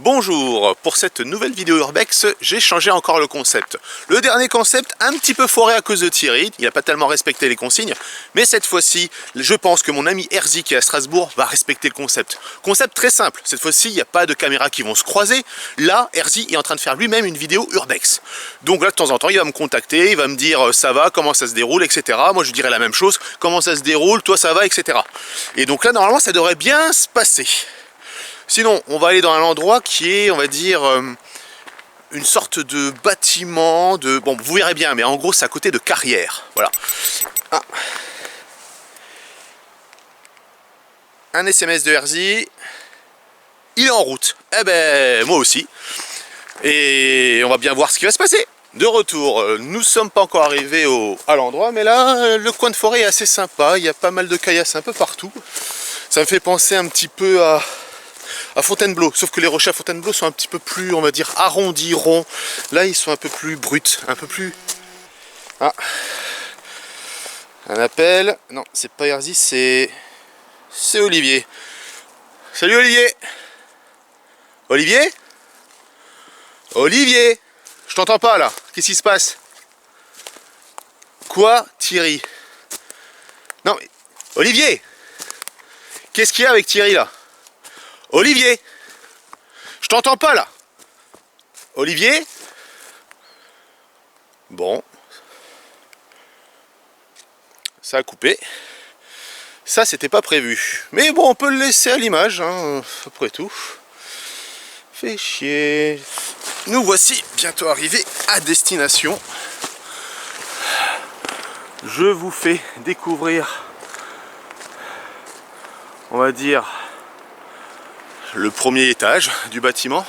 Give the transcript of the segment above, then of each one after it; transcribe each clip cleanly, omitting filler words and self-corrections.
Bonjour, pour cette nouvelle vidéo Urbex, j'ai changé encore le concept. Le dernier concept, un petit peu foiré à cause de Thierry, il n'a pas tellement respecté les consignes, mais cette fois-ci, je pense que mon ami Herzi qui est à Strasbourg va respecter le concept. Concept très simple, cette fois-ci, il n'y a pas de caméras qui vont se croiser. Là, Herzi est en train de faire lui-même une vidéo Urbex. Donc là, de temps en temps, il va me contacter, il va me dire ça va, comment ça se déroule, etc. Moi, je lui dirai la même chose, comment ça se déroule, toi ça va, etc. Et donc là, normalement, ça devrait bien se passer. Sinon, on va aller dans un endroit qui est, on va dire, une sorte de bâtiment, de... Bon, vous verrez bien, mais en gros, c'est à côté de Carrières. Voilà. Ah. Un SMS de Herzi. Il est en route. Eh ben, moi aussi. Et on va bien voir ce qui va se passer. De retour, nous ne sommes pas encore arrivés à l'endroit, mais là, le coin de forêt est assez sympa. Il y a pas mal de caillasses un peu partout. Ça me fait penser un petit peu à Fontainebleau, sauf que les rochers à Fontainebleau sont un petit peu plus, on va dire, arrondis, ronds. Là, ils sont un peu plus bruts, un peu plus... Ah, un appel. Non, c'est pas Herzi, c'est Olivier. Salut Olivier. Olivier? Olivier? Je t'entends pas là. Qu'est-ce qui se passe? Quoi, Thierry? Non, mais... Olivier! Qu'est-ce qu'il y a avec Thierry là? Olivier! Je t'entends pas là! Olivier? Bon. Ça a coupé. Ça, c'était pas prévu. Mais bon, on peut le laisser à l'image, hein, après tout. Fait chier. Nous voici bientôt arrivés à destination. Je vous fais découvrir, on va dire, le premier étage du bâtiment.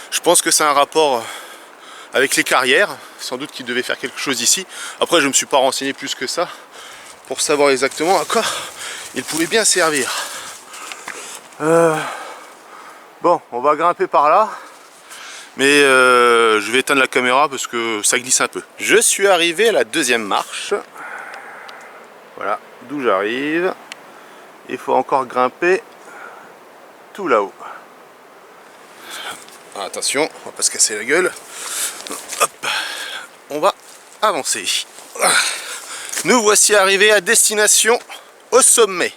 Je pense que c'est un rapport avec les carrières, sans doute qu'il devait faire quelque chose ici. Après, je ne me suis pas renseigné plus que ça pour savoir exactement à quoi il pouvait bien servir. Bon, on va grimper par là, mais je vais éteindre la caméra parce que ça glisse un peu. Je suis arrivé à la deuxième marche. Voilà d'où j'arrive. Il faut encore grimper tout là-haut. Attention, on va pas se casser la gueule. Hop, on va avancer. Nous voici arrivés à destination, au sommet.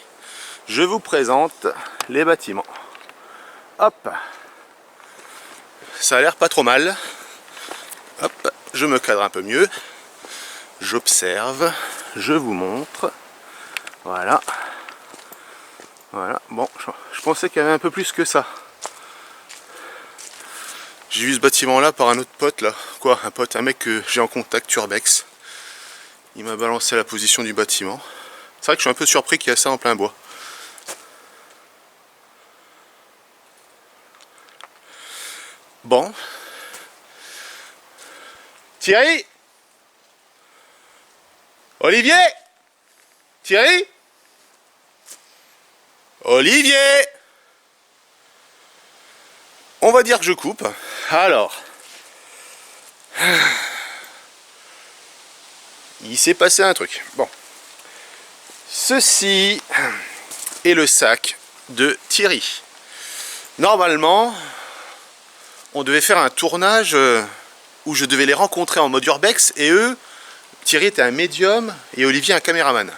Je vous présente les bâtiments. Hop, ça a l'air pas trop mal. Hop, je me cadre un peu mieux. J'observe, je vous montre. Voilà. Voilà, bon, je pensais qu'il y avait un peu plus que ça. J'ai vu ce bâtiment là par un autre pote là. Quoi, un pote, un mec que j'ai en contact Urbex. Il m'a balancé la position du bâtiment. C'est vrai que je suis un peu surpris qu'il y a ça en plein bois. Bon. Thierry? Olivier? Thierry? Olivier! On va dire que je coupe. Alors. Il s'est passé un truc. Bon. Ceci est le sac de Thierry. Normalement, on devait faire un tournage où je devais les rencontrer en mode Urbex et eux, Thierry était un médium et Olivier un caméraman.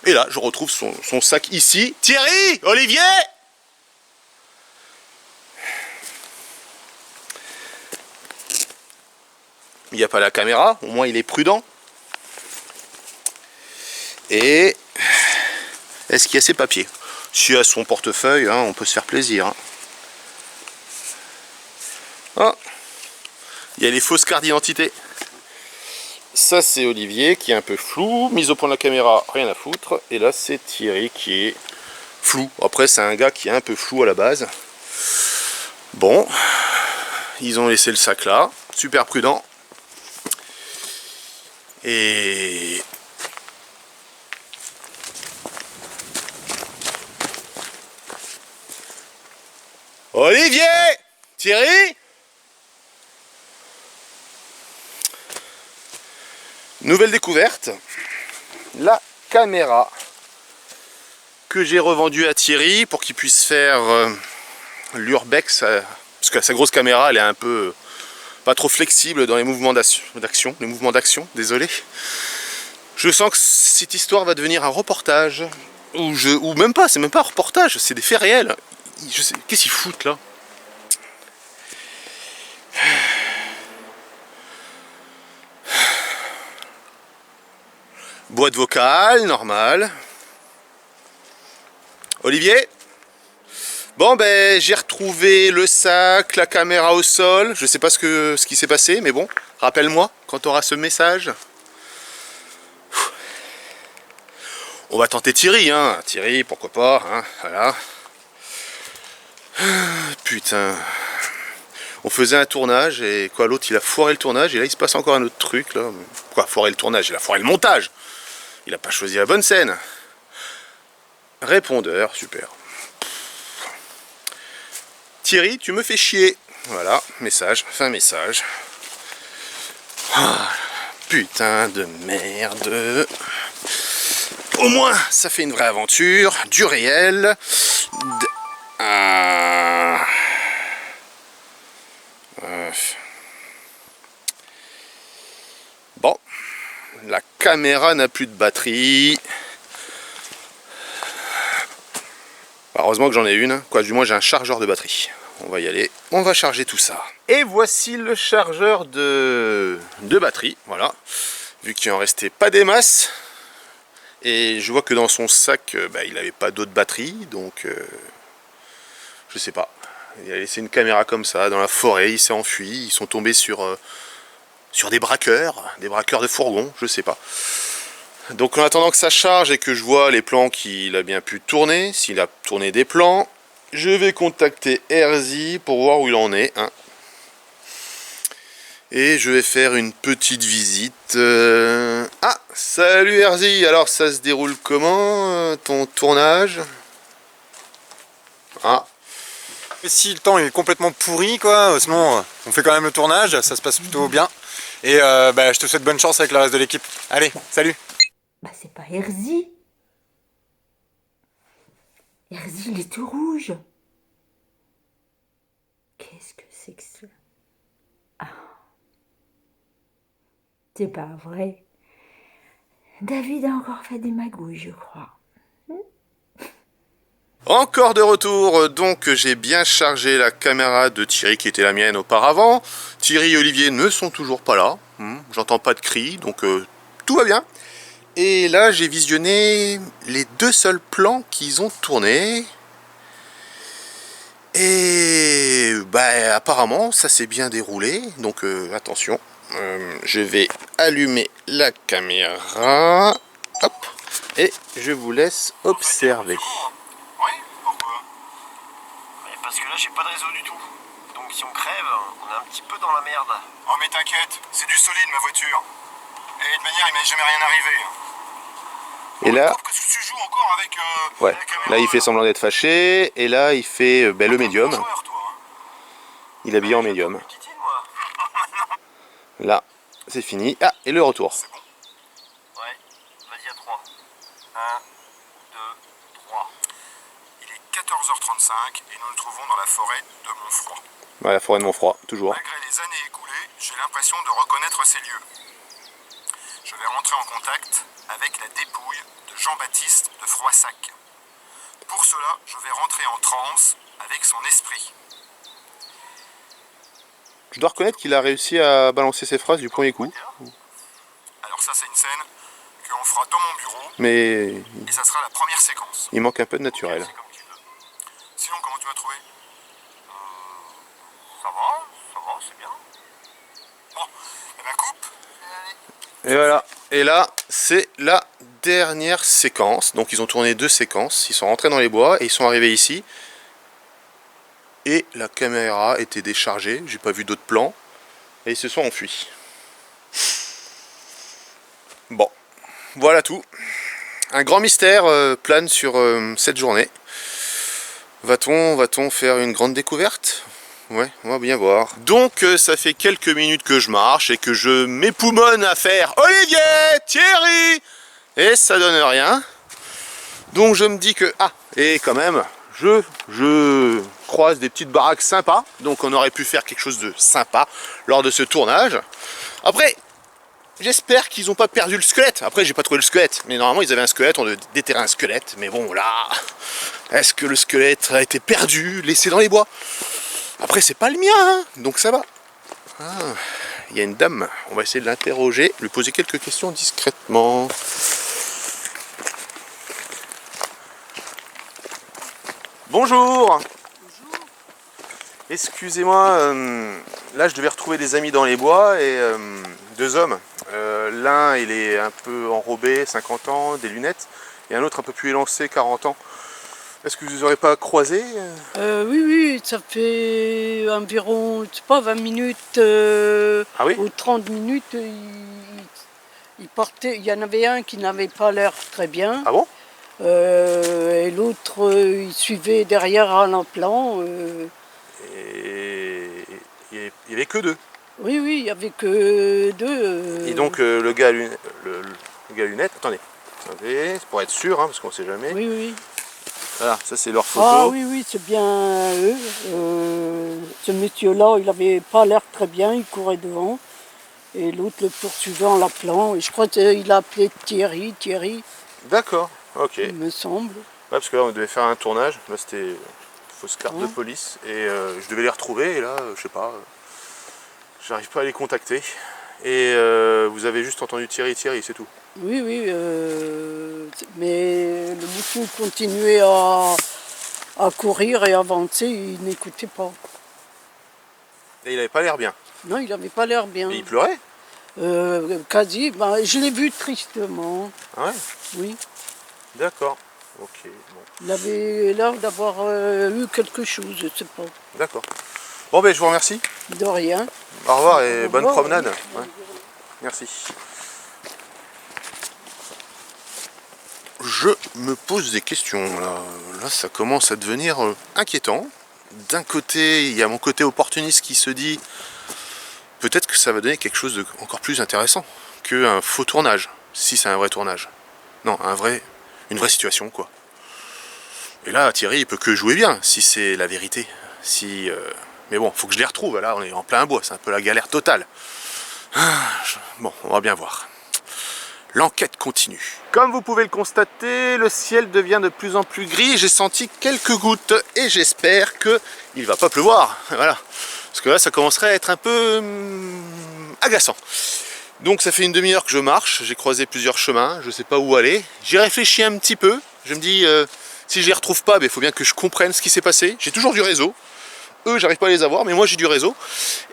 Et là, je retrouve son sac ici. Thierry! Olivier! Il n'y a pas la caméra, au moins il est prudent. Et est-ce qu'il y a ses papiers? S'il y a son portefeuille, hein, on peut se faire plaisir. Hein. Oh, il y a les fausses cartes d'identité. Ça c'est Olivier qui est un peu flou, mise au point de la caméra, rien à foutre. Et là c'est Thierry qui est flou. Après c'est un gars qui est un peu flou à la base. Bon, ils ont laissé le sac là, super prudent. Et... Olivier! Thierry? Nouvelle découverte, la caméra que j'ai revendue à Thierry pour qu'il puisse faire l'Urbex, parce que sa grosse caméra, elle est un peu pas trop flexible dans les mouvements d'action, désolé. Je sens que cette histoire va devenir un reportage, ou même pas, c'est même pas un reportage, c'est des faits réels. Qu'est-ce qu'ils foutent là? Boîte vocale, normal. Olivier? Bon ben j'ai retrouvé le sac, la caméra au sol. Je sais pas ce qui s'est passé, mais bon, rappelle-moi quand tu auras ce message. On va tenter Thierry, hein. Thierry, pourquoi pas, hein. Voilà. Putain. On faisait un tournage et quoi, l'autre il a foiré le tournage et là il se passe encore un autre truc là. Quoi, foiré le tournage? Il a foiré le montage. Il a pas choisi la bonne scène. Répondeur, super. Thierry, tu me fais chier. Voilà, message, fin message. Ah, putain de merde. Au moins, ça fait une vraie aventure, du réel. Bon, la caméra n'a plus de batterie. Heureusement que j'en ai une, quoi, du moins j'ai un chargeur de batterie. On va y aller, on va charger tout ça. Et voici le chargeur de batterie, voilà. Vu qu'il en restait pas des masses. Et je vois que dans son sac, il n'avait pas d'autres batteries, donc je sais pas. Il a laissé une caméra comme ça dans la forêt, il s'est enfui, ils sont tombés sur des braqueurs de fourgon, je sais pas. Donc en attendant que ça charge et que je vois les plans qu'il a bien pu tourner, s'il a tourné des plans, je vais contacter Herzi pour voir où il en est. Hein. Et je vais faire une petite visite. Ah, salut Herzi, alors ça se déroule comment ton tournage? Ah. Et si le temps est complètement pourri, quoi, sinon on fait quand même le tournage, ça se passe plutôt bien. Et je te souhaite bonne chance avec le reste de l'équipe. Allez, salut! Bah c'est pas Herzi. Herzi, il est tout rouge. Qu'est-ce que c'est que ça? Ah. C'est pas vrai. David a encore fait des magouilles, je crois. Encore de retour, donc j'ai bien chargé la caméra de Thierry qui était la mienne auparavant. Thierry et Olivier ne sont toujours pas là, j'entends pas de cris, donc tout va bien. Et là j'ai visionné les deux seuls plans qu'ils ont tournés. Et apparemment ça s'est bien déroulé, donc attention. Je vais allumer la caméra, hop, et je vous laisse observer. Parce que là j'ai pas de réseau du tout. Donc si on crève, on est un petit peu dans la merde. Oh mais t'inquiète, c'est du solide ma voiture. Et de manière il m'est jamais rien arrivé. Et là, qu'est-ce que tu joues encore avec ouais, là il fait semblant d'être fâché, et là il fait le médium. Il est habillé en médium. Là, c'est fini. Ah, et le retour. Ouais, vas-y à 3. 1, 2, 3. Il est 14h35 et nous nous trouvons dans la forêt de Montfroid. Ouais, la forêt de Montfroid, toujours. Malgré les années écoulées, j'ai l'impression de reconnaître ces lieux. Je vais rentrer en contact avec la dépouille de Jean-Baptiste de Froissac. Pour cela, je vais rentrer en transe avec son esprit. Je dois reconnaître qu'il a réussi à balancer ses phrases du premier coup. Alors ça c'est une scène qu'on fera dans mon bureau. Mais et ça sera la première séquence. Il manque un peu de naturel. Sinon comment tu m'as trouvé? Ça va, c'est bien. Bon, et ben coupe. Et voilà. Et là, c'est la dernière séquence. Donc ils ont tourné deux séquences. Ils sont rentrés dans les bois et ils sont arrivés ici. Et la caméra était déchargée. J'ai pas vu d'autres plans. Et ils se sont enfuis. Bon, voilà tout. Un grand mystère plane sur cette journée. Va-t-on faire une grande découverte? Ouais, on va bien voir. Donc ça fait quelques minutes que je marche et que je m'époumonne à faire Olivier, Thierry, et ça donne rien. Donc je me dis que, ah, et quand même, je croise des petites baraques sympas, donc on aurait pu faire quelque chose de sympa lors de ce tournage. Après, j'espère qu'ils n'ont pas perdu le squelette. Après, j'ai pas trouvé le squelette, mais normalement ils avaient un squelette, on devait déterrer un squelette. Mais bon, là, est-ce que le squelette a été perdu, laissé dans les bois? Après, c'est pas le mien, hein, donc ça va. Ah, il y a une dame, on va essayer de l'interroger, lui poser quelques questions discrètement. Bonjour. Excusez-moi, là je devais retrouver des amis dans les bois et deux hommes. L'un il est un peu enrobé, 50 ans, des lunettes, et un autre un peu plus élancé, 40 ans. Est-ce que vous n'aurez pas croisé? Oui, oui, ça fait environ, je sais pas, 20 minutes Ah oui? ou 30 minutes. Il partait, il y en avait un qui n'avait pas l'air très bien. Ah bon? Et l'autre, il suivait derrière à l'emplant. Et il n'y avait que deux. Oui, oui, il n'y avait que deux. Et donc le gars à lunettes, attendez, c'est pour être sûr, hein, parce qu'on sait jamais. Oui, oui. Voilà, ça c'est leur photo. Ah oui, oui, c'est bien eux. Ce monsieur-là, il n'avait pas l'air très bien, il courait devant. Et l'autre le poursuivait en l'appelant. Et je crois qu'il a appelé Thierry, D'accord, ok. il me semble. Ouais, parce que là on devait faire un tournage, là c'était une fausse carte de police, et je devais les retrouver, et là, je sais pas, j'arrive pas à les contacter. Et vous avez juste entendu Thierry, c'est tout. Oui, oui, mais le monsieur continuait à courir et avancer, il n'écoutait pas. Et il avait pas l'air bien. Non, il n'avait pas l'air bien. Et il pleurait? Quasi, je l'ai vu tristement, Ah ouais? oui. D'accord, ok, bon. Il avait l'air d'avoir eu quelque chose, je ne sais pas. D'accord. Bon ben je vous remercie. De rien. Au revoir et Au bonne revoir. promenade. Ouais. Merci. Je me pose des questions là. Là ça commence à devenir inquiétant. D'un côté, il y a mon côté opportuniste qui se dit peut-être que ça va donner quelque chose de encore plus intéressant qu'un faux tournage, si c'est un vrai tournage. Non, une vraie situation quoi. Et là, Thierry, il peut que jouer bien, si c'est la vérité. Mais bon, faut que je les retrouve, là on est en plein bois, c'est un peu la galère totale. Bon, on va bien voir. L'enquête continue. Comme vous pouvez le constater, le ciel devient de plus en plus gris. J'ai senti quelques gouttes et j'espère qu'il ne va pas pleuvoir. Voilà. Parce que là, ça commencerait à être un peu agaçant. Donc ça fait une demi-heure que je marche. J'ai croisé plusieurs chemins. Je ne sais pas où aller. J'y réfléchis un petit peu. Je me dis, si je les retrouve pas, il faut bien que je comprenne ce qui s'est passé. J'ai toujours du réseau. Eux, j'arrive pas à les avoir, mais moi j'ai du réseau.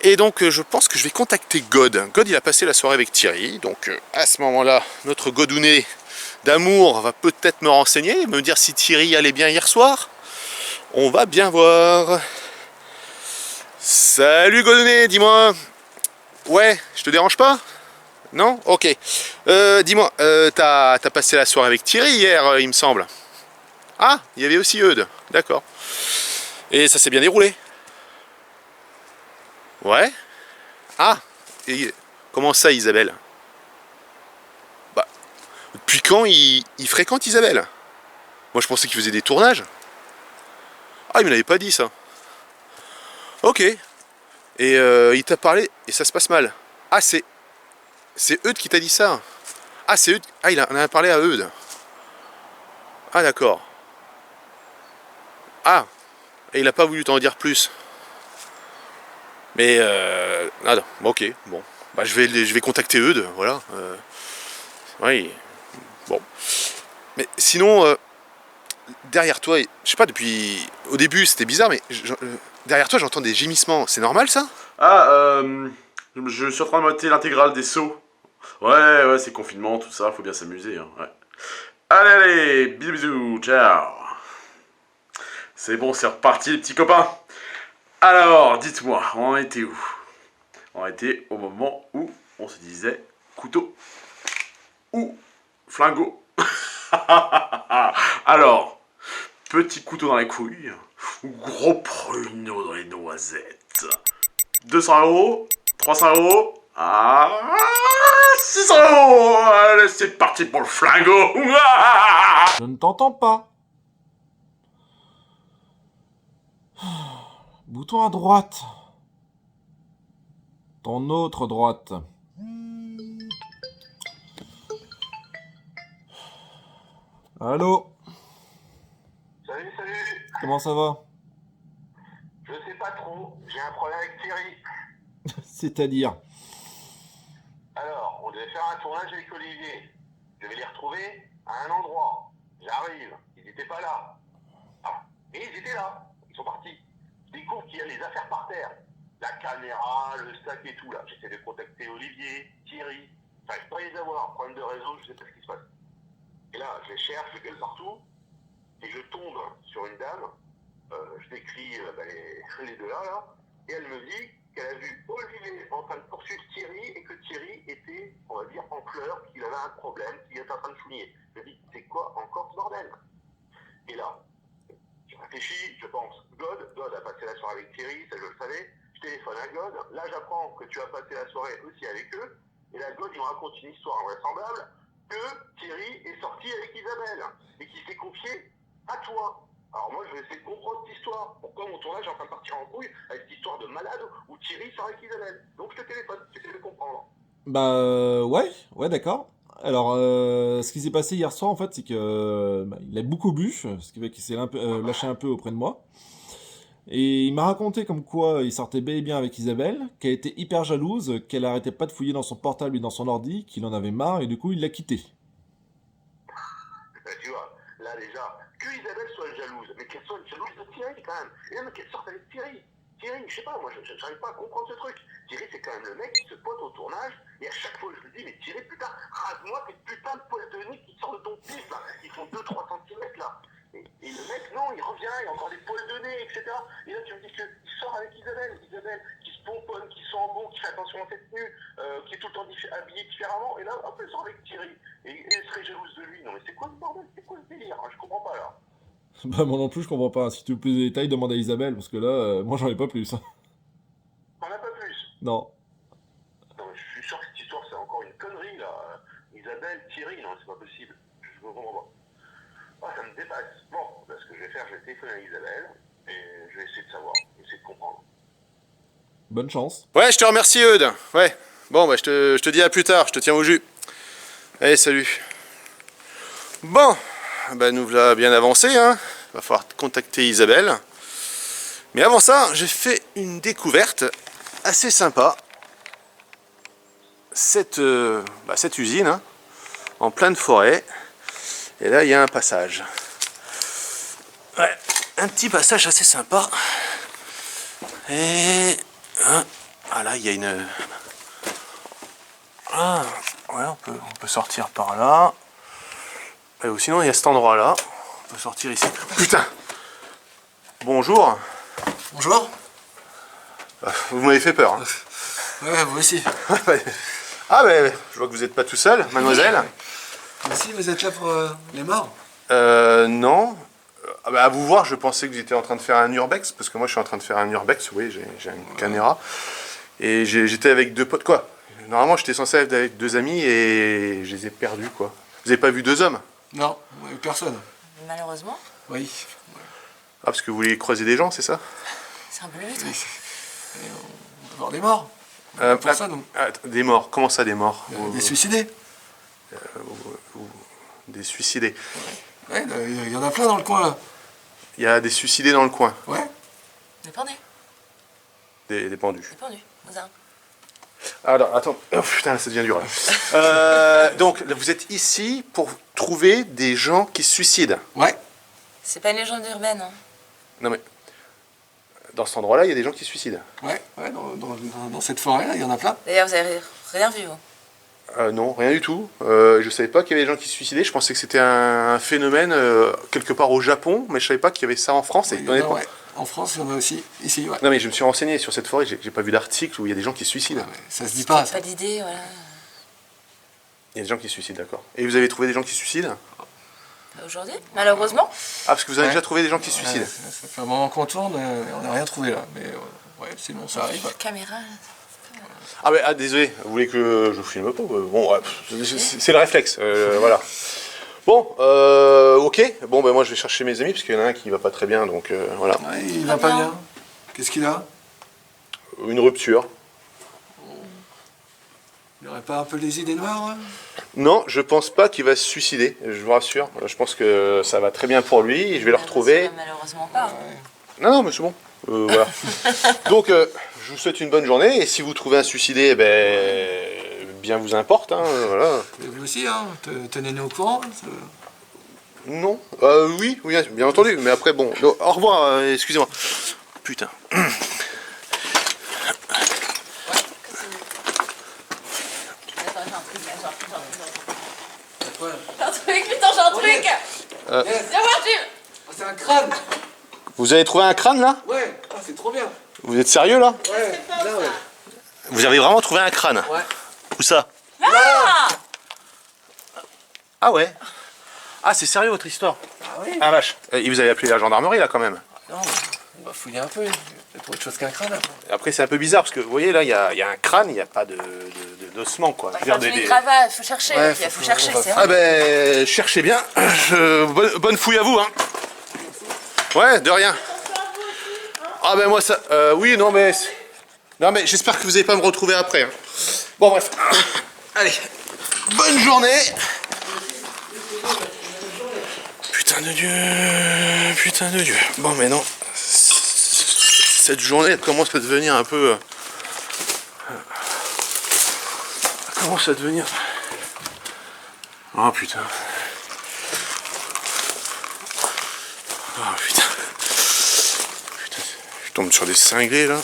Et donc je pense que je vais contacter God. God, il a passé la soirée avec Thierry. Donc à ce moment-là, notre Godounet d'amour va peut-être me renseigner, me dire si Thierry allait bien hier soir. On va bien voir. Salut Godounet, dis-moi. Ouais, je te dérange pas? Non? Ok. Dis-moi, t'as passé la soirée avec Thierry hier, il me semble. Ah, il y avait aussi Eudes. D'accord. Et ça s'est bien déroulé? Ouais. Ah, et comment ça Isabelle? Bah, depuis quand il fréquente Isabelle? Moi je pensais qu'il faisait des tournages. Ah, il me l'avait pas dit ça. Ok. Et il t'a parlé et ça se passe mal. Ah, c'est Eudes qui t'a dit ça? Ah, c'est Eudes. Ah, on a parlé à Eudes. Ah, d'accord. Ah, et il a pas voulu t'en dire plus. Mais ah non, ok, bon. Bah, je vais contacter Eudes, voilà. Oui, bon. Mais sinon, derrière toi, je sais pas, depuis... Au début, c'était bizarre, mais derrière toi, j'entends des gémissements. C'est normal, ça? Ah, je suis en train de mater l'intégrale des sauts. Ouais, c'est confinement, tout ça, faut bien s'amuser, hein, ouais. Allez, bisous, bisous, ciao. C'est bon, c'est reparti, les petits copains. Alors, dites-moi, on en était où? On était au moment où on se disait couteau ou flingot. Alors, petit couteau dans les couilles ou gros pruneau dans les noisettes. 200 €, 300 €, 600 €. Allez, c'est parti pour le flingot. Je ne t'entends pas. Bouton à droite. Ton autre droite. Allô? Salut, salut. Comment ça va? Je sais pas trop, j'ai un problème avec Thierry. C'est-à-dire? Alors, on devait faire un tournage avec Olivier. Je vais les retrouver à un endroit. J'arrive, ils n'étaient pas là. Ah, et ils étaient là, ils sont partis. Je découvre qu'il y a les affaires par terre. La caméra, le sac et tout là. J'essaie de contacter Olivier, Thierry. Enfin, je peux pas les avoir, problème de réseau, je sais pas ce qui se passe. Et là, je les cherche, je gueule partout. Et je tombe sur une dame. Je décris les deux là. Et elle me dit qu'elle a vu Olivier en train de poursuivre Thierry et que Thierry était, on va dire, en pleurs, qu'il avait un problème, qu'il était en train de chouiner. Je dis, c'est quoi encore ce bordel? Et là, je réfléchis, je pense, God a passé la soirée avec Thierry, ça je le savais. Je téléphone à God, là j'apprends que tu as passé la soirée aussi avec eux. Et là, God, il me raconte une histoire invraisemblable que Thierry est sorti avec Isabelle et qu'il s'est confié à toi. Alors moi, je vais essayer de comprendre cette histoire. Pourquoi mon tournage est en train de partir en couille avec cette histoire de malade où Thierry sort avec Isabelle. Donc je te téléphone, j'essaie de comprendre. Ouais, d'accord. Alors, ce qui s'est passé hier soir, en fait, c'est que il a beaucoup bu, ce qui fait qu'il s'est lâché un peu auprès de moi. Et il m'a raconté comme quoi il sortait bel et bien avec Isabelle, qu'elle était hyper jalouse, qu'elle arrêtait pas de fouiller dans son portable et dans son ordi, qu'il en avait marre, et du coup, il l'a quitté. Tu vois, là déjà, que Isabelle soit jalouse, mais qu'elle soit jalouse de Thierry quand même. Et même qu'elle sorte avec Thierry. Thierry, je sais pas, moi je n'arrive pas à comprendre ce truc. Thierry, c'est quand même le mec qui se pointe au tournage, et à chaque fois je lui dis, mais Thierry, putain, rase-moi tes putains de poils de nez qui sortent de ton pif là. Ils font 2-3 cm là. Et le mec, non, il revient, il a encore des poils de nez, etc. Et là, tu me dis qu'il sort avec Isabelle, qui se pomponne, qui sent bon, qui fait attention à ses tenues, qui est tout le temps habillée différemment. Et là, hop, elle sort avec Thierry. Et elle serait jalouse de lui. Non, mais c'est quoi ce bordel? C'est quoi ce délire? Je comprends pas, là. Bah, moi non plus, je comprends pas. Si tu veux plus de détails, demande à Isabelle, parce que là, moi, j'en ai pas plus. T'en as pas plus? Non. Non, mais je suis sûr que cette histoire, c'est encore une connerie, là. Isabelle, Thierry, non, c'est pas possible. Je ne comprends pas. Ah, ça me dépasse. Bon, ben, ce que je vais faire, je vais téléphoner à Isabelle et je vais essayer de savoir, essayer de comprendre. Bonne chance. Ouais, je te remercie, Eudes. Ouais. Bon, bah, je te dis à plus tard, je te tiens au jus. Allez, salut. Bon, bah, nous voilà bien avancé, hein. Va falloir contacter Isabelle. Mais avant ça, j'ai fait une découverte assez sympa. Cette usine, hein, en pleine forêt. Et là, il y a un passage. Ouais, un petit passage assez sympa. Et... ah là, il y a une... Ah, ouais, on peut sortir par là. Ou sinon, il y a cet endroit-là. On peut sortir ici. Putain! Bonjour. Bonjour. Vous m'avez fait peur. Hein. Ouais, vous aussi. Ah, ben, je vois que vous n'êtes pas tout seul, mademoiselle. Merci, vous êtes là pour les morts? Non. Ah bah, à vous voir, je pensais que vous étiez en train de faire un urbex, parce que moi je suis en train de faire un urbex, oui, j'ai une caméra. Et j'étais avec deux potes, quoi. Normalement j'étais censé être avec deux amis et je les ai perdus, quoi. Vous avez pas vu deux hommes? Non, personne. Malheureusement. Oui. Ah, parce que vous voulez croiser des gens, c'est ça? C'est un peu le but, ouais. On peut voir des morts. Personne. Des morts, comment ça des morts? Des suicidés. Des suicidés. Ouais, il y en a plein dans le coin là. Il y a des suicidés dans le coin. Ouais. Des pendus. Des pendus. Des pendus, aux armes. Alors, attends. Oh putain, là, ça devient dur. Là. Donc, vous êtes ici pour trouver des gens qui se suicident. Ouais. C'est pas une légende urbaine, hein. Non mais, dans cet endroit-là, il y a des gens qui se suicident. Ouais, dans cette forêt-là, il y en a plein. D'ailleurs, vous avez rien vu, vous? Non, rien du tout. Je savais pas qu'il y avait des gens qui se suicidaient. Je pensais que c'était un phénomène quelque part au Japon, mais je savais pas qu'il y avait ça en France. Et honnêtement... ouais. En France, il y en a aussi. Ici, ouais. Non mais je me suis renseigné sur cette forêt. J'ai pas vu d'article où il y a des gens qui se suicident. Ouais, ça se dit pas. Pas d'idée, voilà. Il y a des gens qui se suicident, d'accord. Et vous avez trouvé des gens qui se suicident? Aujourd'hui, malheureusement. Ah, parce que vous avez déjà trouvé des gens qui se suicident. Ça fait un moment qu'on tourne, on n'a rien trouvé là. Mais ouais, sinon ça arrive. Caméra. Ah, mais désolé, vous voulez que je filme pas? Bon, ouais, c'est le réflexe, voilà. Bon, ok. Bon, ben moi je vais chercher mes amis parce qu'il y en a un qui va pas très bien, donc voilà. Ouais, il va pas bien. Qu'est-ce qu'il a? Une rupture. Il n'aurait pas un peu les idées noires, hein? Non, je pense pas qu'il va se suicider, je vous rassure. Je pense que ça va très bien pour lui, je vais le retrouver. Malheureusement pas. Non, mais c'est bon. Voilà. Donc, je vous souhaite une bonne journée, et si vous trouvez un suicidé, eh ben, bien vous importe, hein, voilà. Et vous aussi, hein? Tenez-nous au courant. Non, oui, bien entendu, mais après, bon, donc, au revoir, excusez-moi. Putain. Putain, j'ai un truc. Viens voir, Jules. C'est un crâne. Vous avez trouvé un crâne, là? Ouais, c'est trop bien. Vous êtes sérieux, là? Ouais, là, ouais. Vous avez vraiment trouvé un crâne? Ouais. Où ça? Là. Ah ouais? Ah, c'est sérieux, votre histoire? Ah oui. Ah vache. Et vous avez appelé la gendarmerie, là, quand même? Non, on va fouiller un peu. Il y a trop de choses qu'un crâne. Et après, c'est un peu bizarre, parce que, vous voyez, là, il y a un crâne, il n'y a pas d'ossement, quoi. Je veux dire, Des cravates, faut chercher. Ouais, faut chercher, c'est Ah vrai. ben, cherchez bien. Bonne fouille à vous, hein. Ouais, de rien. Ah ben moi ça... oui, non mais... Non mais j'espère que vous n'allez pas me retrouver après. Hein. Bon bref. Allez. Bonne journée. Putain de Dieu. Putain de Dieu. Bon mais non. Cette journée elle commence à devenir un peu... Elle commence à devenir... Oh putain. Oh putain. Putain. Je tombe sur des cinglés là.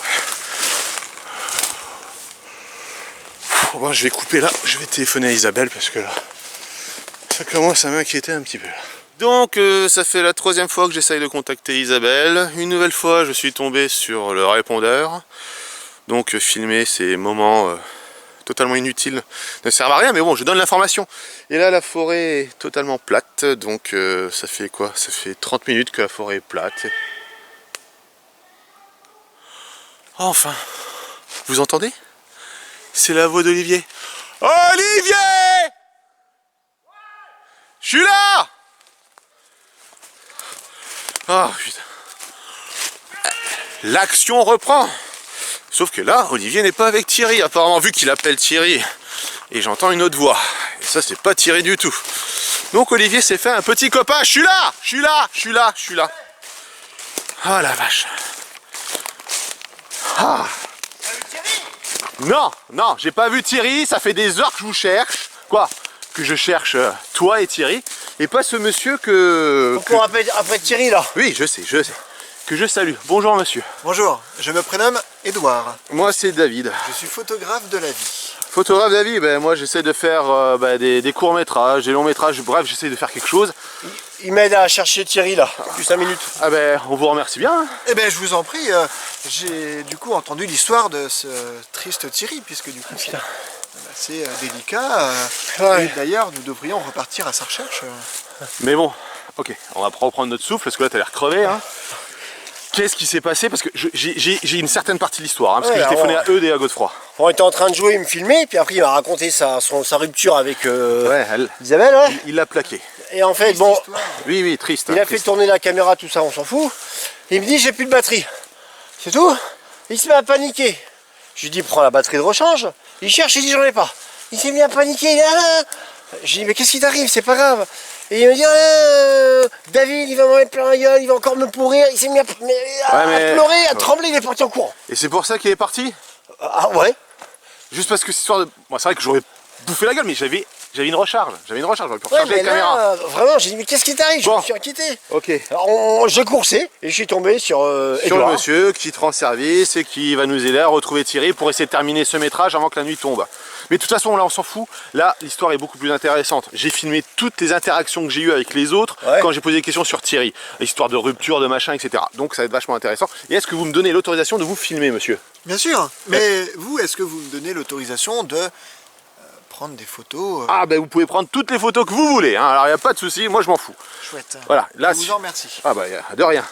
Bon, je vais couper là. Je vais téléphoner à Isabelle parce que là, ça commence à m'inquiéter un petit peu. Donc ça fait la 3e fois que j'essaye de contacter Isabelle. Une nouvelle fois je suis tombé sur le répondeur. Donc filmer ces moments totalement inutiles ne servent à rien, mais bon, je donne l'information. Et là la forêt est totalement plate, donc ça fait quoi? Ça fait 30 minutes que la forêt est plate. Enfin, vous entendez? C'est la voix d'Olivier. Olivier! Je suis là! Oh putain. L'action reprend. Sauf que là, Olivier n'est pas avec Thierry, apparemment, vu qu'il appelle Thierry. Et j'entends une autre voix. Et ça, c'est pas Thierry du tout. Donc Olivier s'est fait un petit copain. Je suis là! Je suis là! Je suis là! Je suis là! Oh la vache! Ah! Non, non, j'ai pas vu Thierry, ça fait des heures que je vous cherche. Quoi? Que je cherche toi et Thierry, et pas ce monsieur que... Encore après Thierry là. Oui, je sais, que je salue. Bonjour monsieur. Bonjour, je me prénomme Edouard. Moi c'est David. Je suis photographe de la vie. Photographe David, ben, moi j'essaie de faire des courts-métrages, des longs-métrages, bref, j'essaie de faire quelque chose. Il m'aide à chercher Thierry là, depuis 5 minutes. Ah ben, on vous remercie bien. Eh ben, je vous en prie, j'ai du coup entendu l'histoire de ce triste Thierry, puisque du coup c'est assez délicat. Ouais. Et d'ailleurs, nous devrions repartir à sa recherche. Mais bon, ok, on va reprendre notre souffle, parce que là t'as l'air crevé. Hein. Qu'est-ce qui s'est passé? Parce que j'ai une certaine partie de l'histoire, hein, parce que j'ai téléphoné à Eudes et à Godefroy. On était en train de jouer, il me filmait, puis après il m'a raconté sa rupture avec Isabelle. Ouais. Il l'a plaqué. Et en fait, bon, oui, triste. Il a fait tourner la caméra, tout ça, on s'en fout. Il me dit, j'ai plus de batterie. C'est tout. Il se met à paniquer. Je lui dis, prends la batterie de rechange. Il cherche, il dit, j'en ai pas. Il s'est mis à paniquer. Je lui dis, mais qu'est-ce qui t'arrive? C'est pas grave. Et il me dit, David, il va m'en mettre plein la gueule, il va encore me pourrir. Il s'est mis à pleurer, à trembler, il est parti en courant. Et c'est pour ça qu'il est parti? Ah ouais. Juste parce que cette histoire de... Bon, c'est vrai que j'aurais bouffé la gueule, mais j'avais une recharge. J'aurais pu recharger la caméra. Vraiment, j'ai dit, mais qu'est-ce qui t'arrive? Bon. Je me suis inquiété. Ok. Alors, j'ai coursé et je suis tombé sur le monsieur qui te rend service et qui va nous aider à retrouver Thierry pour essayer de terminer ce métrage avant que la nuit tombe. Mais de toute façon, là, on s'en fout. Là, l'histoire est beaucoup plus intéressante. J'ai filmé toutes les interactions que j'ai eues avec les autres quand j'ai posé des questions sur Thierry. L'histoire de rupture, de machin, etc. Donc, ça va être vachement intéressant. Et est-ce que vous me donnez l'autorisation de vous filmer, monsieur? Bien sûr. Mais vous, est-ce que vous me donnez l'autorisation de prendre des photos Ah ben vous pouvez prendre toutes les photos que vous voulez, hein. Alors il n'y a pas de souci, moi je m'en fous. Chouette. Voilà, là, je vous en remercie. Ah bah de rien.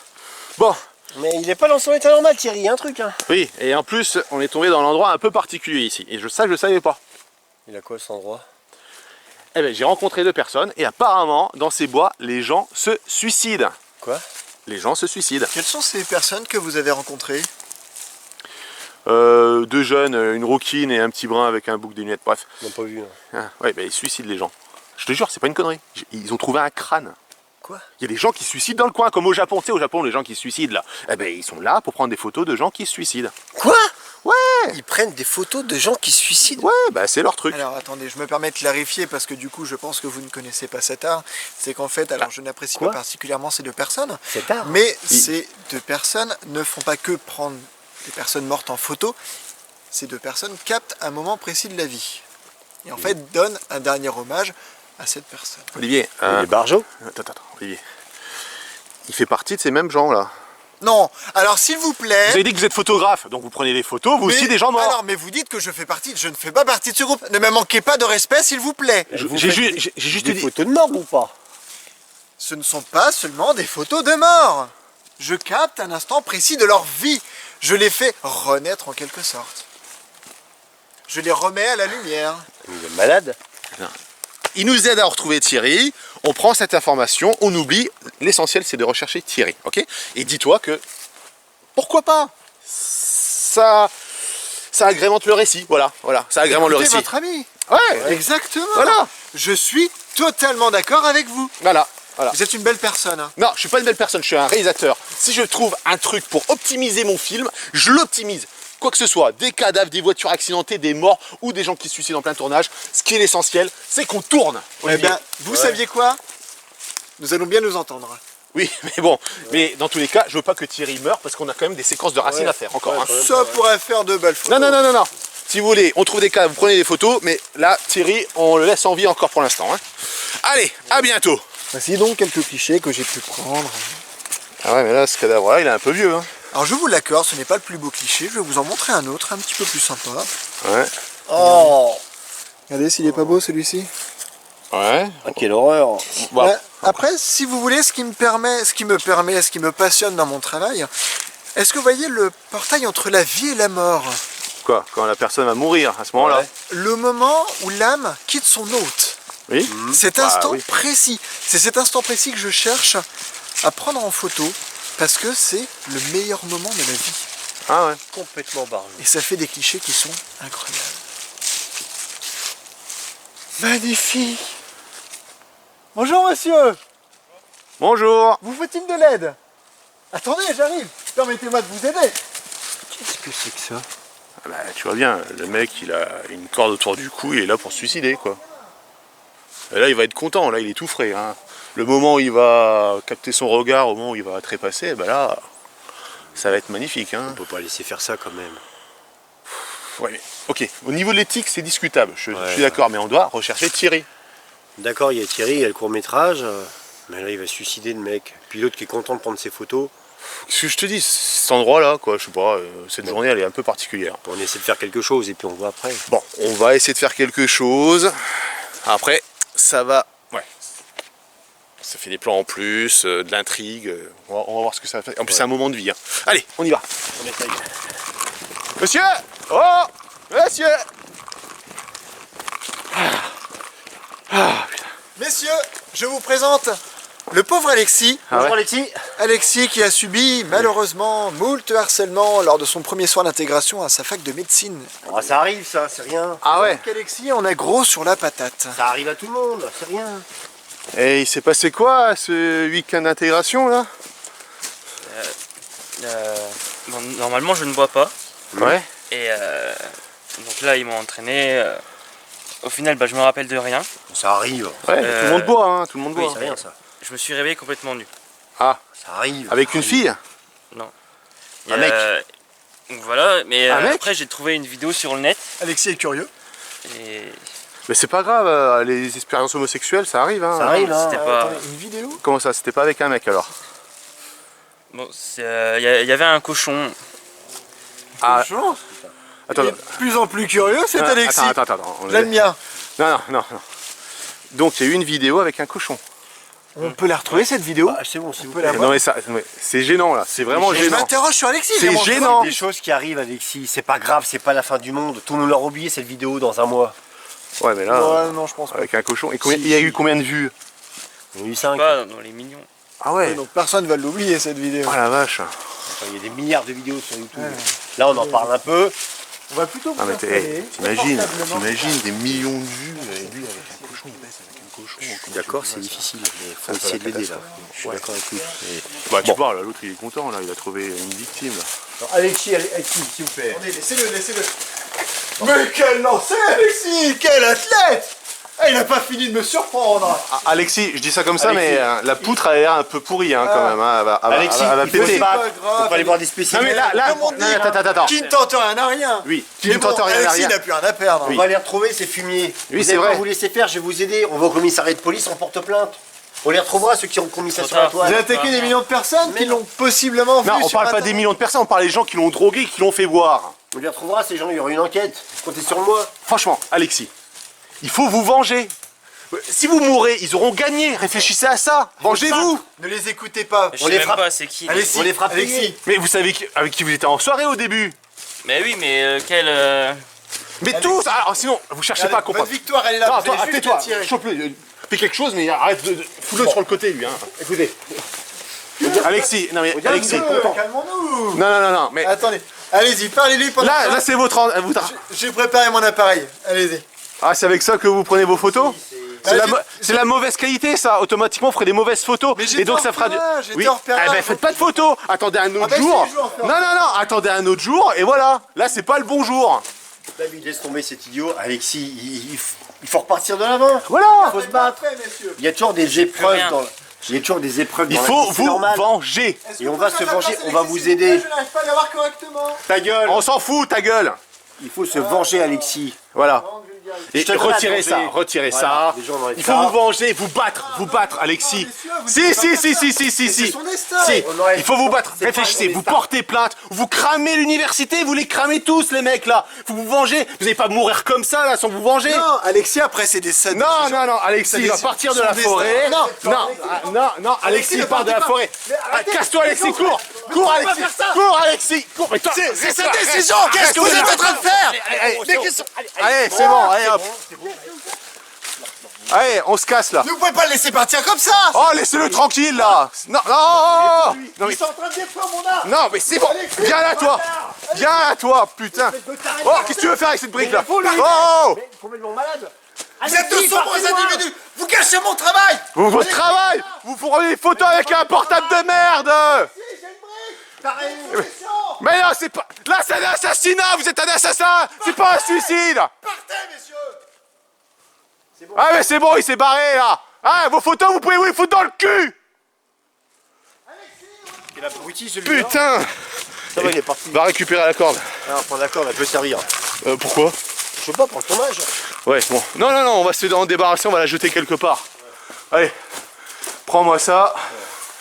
Bon. Mais il n'est pas dans son état normal Thierry, il y a un truc hein. Oui, et en plus on est tombé dans l'endroit un peu particulier ici. Et ça je ne savais pas. Il a quoi cet endroit? Eh ben j'ai rencontré 2 personnes et apparemment dans ces bois les gens se suicident. Quoi? Les gens se suicident. Quelles sont ces personnes que vous avez rencontrées? Deux jeunes, une rouquine et un petit brun avec un bouc de lunettes, bref. On n'a pas vu. Ah, ouais, bah ils suicident les gens. Je te jure, c'est pas une connerie. Ils ont trouvé un crâne. Quoi? Il y a des gens qui se suicident dans le coin, comme au Japon. Tu sais, au Japon, les gens qui se suicident là, eh ben, ils sont là pour prendre des photos de gens qui se suicident. Quoi? Ouais. Ils prennent des photos de gens qui se suicident? Ouais, bah c'est leur truc. Alors attendez, je me permets de clarifier parce que du coup je pense que vous ne connaissez pas cet art. C'est qu'en fait, alors je n'apprécie pas particulièrement ces deux personnes, Cet art? mais ces deux personnes ne font pas que prendre des personnes mortes en photo. Ces deux personnes captent un moment précis de la vie. Et en fait donnent un dernier hommage à cette personne. Olivier, Les barjots? attends, Olivier. Il fait partie de ces mêmes gens là. Non, alors s'il vous plaît... Vous avez dit que vous êtes photographe, donc vous prenez des photos, vous aussi des gens morts. Alors, mais vous dites que je fais partie, je ne fais pas partie de ce groupe. Ne me manquez pas de respect, s'il vous plaît. J'ai juste Des dit... photos de mort ou pas? Ce ne sont pas seulement des photos de mort. Je capte un instant précis de leur vie. Je les fais renaître en quelque sorte. Je les remets à la lumière. Il est malade. Il nous aide à retrouver Thierry, on prend cette information, on oublie, l'essentiel c'est de rechercher Thierry, ok? Et dis-toi que, pourquoi pas? Ça agrémente le récit, voilà, ça agrémente le Écoutez récit. votre ami. Ouais, Exactement. voilà. Je suis totalement d'accord avec vous. Voilà. Vous êtes une belle personne. Hein. Non, je suis pas une belle personne, je suis un réalisateur. Si je trouve un truc pour optimiser mon film, je l'optimise. Quoi que ce soit, des cadavres, des voitures accidentées, des morts ou des gens qui se suicident en plein tournage, ce qui est l'essentiel, c'est qu'on tourne. Eh bien, vous saviez quoi? Nous allons bien nous entendre. Oui, mais bon, mais dans tous les cas, je veux pas que Thierry meure parce qu'on a quand même des séquences de racines à faire encore. Hein. Ça pourrait faire de belles photos. Non. Si vous voulez, on trouve des cas, vous prenez des photos, mais là, Thierry, on le laisse en vie encore pour l'instant. Hein. Allez, à bientôt. Voici donc quelques clichés que j'ai pu prendre. Ah ouais, mais là, ce cadavre-là, il est un peu vieux. Hein. Alors je vous l'accorde, ce n'est pas le plus beau cliché, je vais vous en montrer un autre, un petit peu plus sympa. Ouais. Oh! Regardez s'il est pas beau celui-ci. Ouais. Ah, quelle horreur! Bon. Ouais, après, si vous voulez, ce qui me passionne dans mon travail, est-ce que vous voyez le portail entre la vie et la mort? Quoi? Quand la personne va mourir, à ce moment-là? Le moment où l'âme quitte son hôte. Oui. Cet instant précis. C'est cet instant précis que je cherche à prendre en photo parce que c'est le meilleur moment de la vie. Ah ouais. Complètement barré. Et ça fait des clichés qui sont incroyables. Magnifique! Bonjour monsieur! Bonjour! Vous faut-il de l'aide? Attendez, j'arrive! Permettez-moi de vous aider! Qu'est-ce que c'est que ça? Ah bah, tu vois bien, le mec, il a une corde autour du cou, il est là pour se suicider, quoi. Et là, il va être content, là, il est tout frais. Hein. Le moment où il va capter son regard, au moment où il va trépasser, bah là, ça va être magnifique. Hein. On peut pas laisser faire ça quand même. Ouais, mais, ok, au niveau de l'éthique, c'est discutable, je suis d'accord, mais on doit rechercher Thierry. D'accord, il y a Thierry, il y a le court-métrage, mais là il va se suicider le mec. Puis l'autre qui est content de prendre ses photos. Ce que je te dis, cet endroit-là, quoi, je sais pas, cette journée, elle est un peu particulière. On essaie de faire quelque chose et puis on voit après. Bon, on va essayer de faire quelque chose. Après, ça va... Ouais. Ça fait des plans en plus, de l'intrigue. On va voir ce que ça va faire. En plus, c'est un moment de vie. Hein. Allez, on y va. On essaye. Monsieur! Oh! Monsieur! Messieurs, je vous présente le pauvre Alexis. Bonjour Alexis. Alexis qui a subi malheureusement moult harcèlement lors de son premier soir d'intégration à sa fac de médecine. Ah, ça arrive ça, c'est rien. Ah ouais? Donc Alexis, on est gros sur la patate. Ça arrive à tout le monde, c'est rien. Et il s'est passé quoi ce week-end d'intégration là? Bon, normalement je ne bois pas. Ouais. Et donc là ils m'ont entraîné. Au final je me rappelle de rien. Ça arrive. Ouais, tout le monde boit, hein, tout le monde boit. C'est rien ça. Je me suis réveillé complètement nu. Ah, ça arrive. Avec une fille? Non. Un mec. Donc voilà, mais Un mec après j'ai trouvé une vidéo sur le net. Alexis est curieux. Et Mais c'est pas grave, les expériences homosexuelles, ça arrive. Hein. Ça arrive, hein. C'était pas... Une vidéo? Comment ça? C'était pas avec un mec alors? Bon, il y avait un cochon. Ah. Cochon? Attends, Il est de plus en plus curieux, c'est Alexis. Attends. J'aime bien. Non. Donc il y a eu une vidéo avec un cochon. On peut la retrouver cette vidéo? Ah, c'est bon, s'il vous peut plaît. la voir. Non mais ça, c'est gênant là, c'est vraiment Je gênant. m'interroge sur Alexis. C'est vraiment. gênant. Des choses qui arrivent Alexis, c'est pas grave, c'est pas la fin du monde. Tout le monde l'aura oublié cette vidéo dans un mois. Ouais mais là, Ouais, non, je pense pas. avec un cochon. Et il y a eu combien de vues? Il y en a eu 5. Pas dans les millions. Ah ouais. Donc personne va l'oublier cette vidéo. Oh la vache. Il y a des milliards de vidéos sur YouTube. Là, on en parle un peu. On va plutôt vous Ah mais installer t'imagines confortablement. des millions de vues, et lui avec un cochon, il baisse avec un cochon. D'accord, c'est difficile, mais il faut essayer de l'aider là. Je suis d'accord avec lui. Bah tu vois, là, l'autre il est content, là, il a trouvé une victime. Là. Alors, Alexis, s'il vous plaît. Attendez, laissez-le. Mais quel lancer, Alexis! Quel athlète! Il a pas fini de me surprendre. Ah, Alexis, je dis ça comme ça, Alexis. mais la poutre a l'air un peu pourrie quand même. Hein. Alexis, elle va il faut péter. se battre. Pas grave. Faut pas aller voir des spécialistes. Non mais là, Comme on dit, attends. Qui ne tente rien n'a rien. Oui, qui Mais ne tente bon, rien n'a Alexis rien. n'a plus rien à perdre. On va les retrouver, ces fumiers. Oui, Vous c'est allez vrai. pas vous laisser faire, je vais vous aider. On va au commissariat de police, on porte plainte. On les retrouvera, ceux qui ont commis ça sur la Vous toile. avez attaqué des millions de personnes qui l'ont possiblement vu Non, on sur parle pas des Internet. millions de personnes, on parle des gens qui l'ont drogué, qui l'ont fait boire. On les retrouvera, ces gens, il y aura une enquête. Comptez sur moi. Franchement, Alexis, il faut vous venger. Si vous mourrez, ils auront gagné. Réfléchissez à ça. Vengez-vous. Ne les écoutez pas. Je sais même pas c'est qui. Alexis, On les fera Alexis. payer. Mais vous savez avec qui vous étiez en soirée au début. Mais oui, mais quel. Mais tous. Alors, sinon, vous cherchez pas à comprendre. Votre victoire, elle est là. Non, vous toi, allez juste tais-toi. la tirer. Chope-le. Fais quelque chose, mais arrête de fous-le sur le côté, lui. Hein. Écoutez. Alexis, non mais Alexis. Calmons-nous. Non, mais Attendez, allez-y, parlez-lui pendant là, que- là c'est votre. J'ai préparé mon appareil. Allez-y. Ah, c'est avec ça que vous prenez vos photos. C'est Ah, c'est la mauvaise qualité, ça. Automatiquement, vous ferez des mauvaises photos. Mais et j'étais donc en ça fera du. repérage, j'étais Oui. en repérage. Eh ben, faites pas de photos. Attendez un autre bah si, jour. je vais en faire. Non, attendez un autre jour. Et voilà. Là, c'est pas le bon jour. David, laisse tomber cet idiot. Alexis, il faut repartir de l'avant. Voilà. Il faut se battre. Il y a toujours des épreuves rien. dans Il y a toujours des épreuves Il dans la faut vie, c'est vous normal. venger. Et on va se venger, on va vous aider. Je n'arrive pas à l'avoir correctement. Ta gueule. On s'en fout, ta gueule. Il faut se venger, Alexis. Voilà. Et Je te donne retirez à ça, manger. retirez Voilà, ça. les gens vont être Il faut là. vous venger, vous battre, Alexis. Si. C'est son destin. Si, On aurait- il faut vous battre. c'est pas Réfléchissez, son vous destin. portez plainte, vous cramez l'université, vous les cramez tous, les mecs là. Faut vous venger. Vous n'allez pas mourir comme ça là sans vous venger. Non, Alexis, après, c'est des scènes. Non, Alexis, il va partir de la destin. forêt. Non, Non, Alexis, il ne part de la partez pas. forêt. Mais arrêtez, Casse-toi, Alexis, mais cours. mais Cours, on va Alexis. faire ça. Cours, Alexis. Cours. Mais toi, C'est sa reste là, décision. reste. Qu'est-ce que vous êtes en train de faire? Allez, c'est bon, allez, hop. Allez, on se casse là. Vous pouvez pas le laisser partir comme ça. Oh, laissez-le tranquille là. Non, mais Ils sont en train de détruire mon art. non, mais c'est bon. Viens là, toi. Viens là, toi, putain. Oh, qu'est-ce que tu veux faire avec cette brique là? Oh, Complètement malade. Vous êtes de sombres individus. Vous cachez mon travail. votre travail. Vous prenez des photos avec un portable de merde. T'as une mission. Mais non, c'est pas. Là, c'est un assassinat. Vous êtes un assassin. C'est pas un suicide. Partez, messieurs. Ah, mais c'est bon, il s'est barré là. Ah, vos photos, vous pouvez vous les foutre dans le cul. Quel abruti celui-là. Putain. Ça va, il est parti. Va récupérer la corde. Alors, prends d'accord, elle peut servir. Pourquoi? Je sais pas, pour le tournage. Ouais, bon. Non, on va se en débarrasser, on va la jeter quelque part. Allez, prends-moi ça.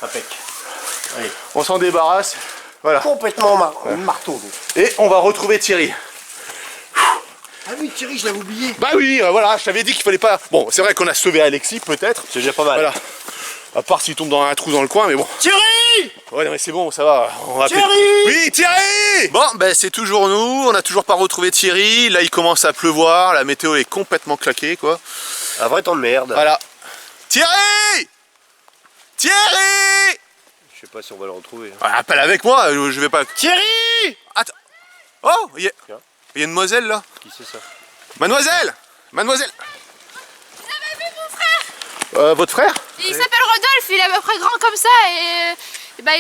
Impec. Allez. On s'en débarrasse. Voilà. Complètement marteau. donc. Et on va retrouver Thierry. Ah oui, Thierry, je l'avais oublié. Bah oui, voilà, je t'avais dit qu'il fallait pas... Bon, c'est vrai qu'on a sauvé Alexis, peut-être. C'est déjà pas mal. Voilà. À part s'il tombe dans un trou dans le coin, mais bon. Thierry. Ouais, non, mais c'est bon, ça va. On va Thierry. Oui, Thierry. Bon, ben c'est toujours nous. On n'a toujours pas retrouvé Thierry. Là, il commence à pleuvoir. La météo est complètement claquée, quoi. Un vrai temps de merde. Voilà. Thierry. Thierry. Je sais pas si on va le retrouver. Ah, appelle avec moi, je vais pas... Thierry. Attends. Oh, il y a une demoiselle, là. Qui c'est ça? Mademoiselle. Mademoiselle. Vous avez vu mon frère? Votre frère? Il s'appelle Rodolphe, il est à peu près grand comme ça et bah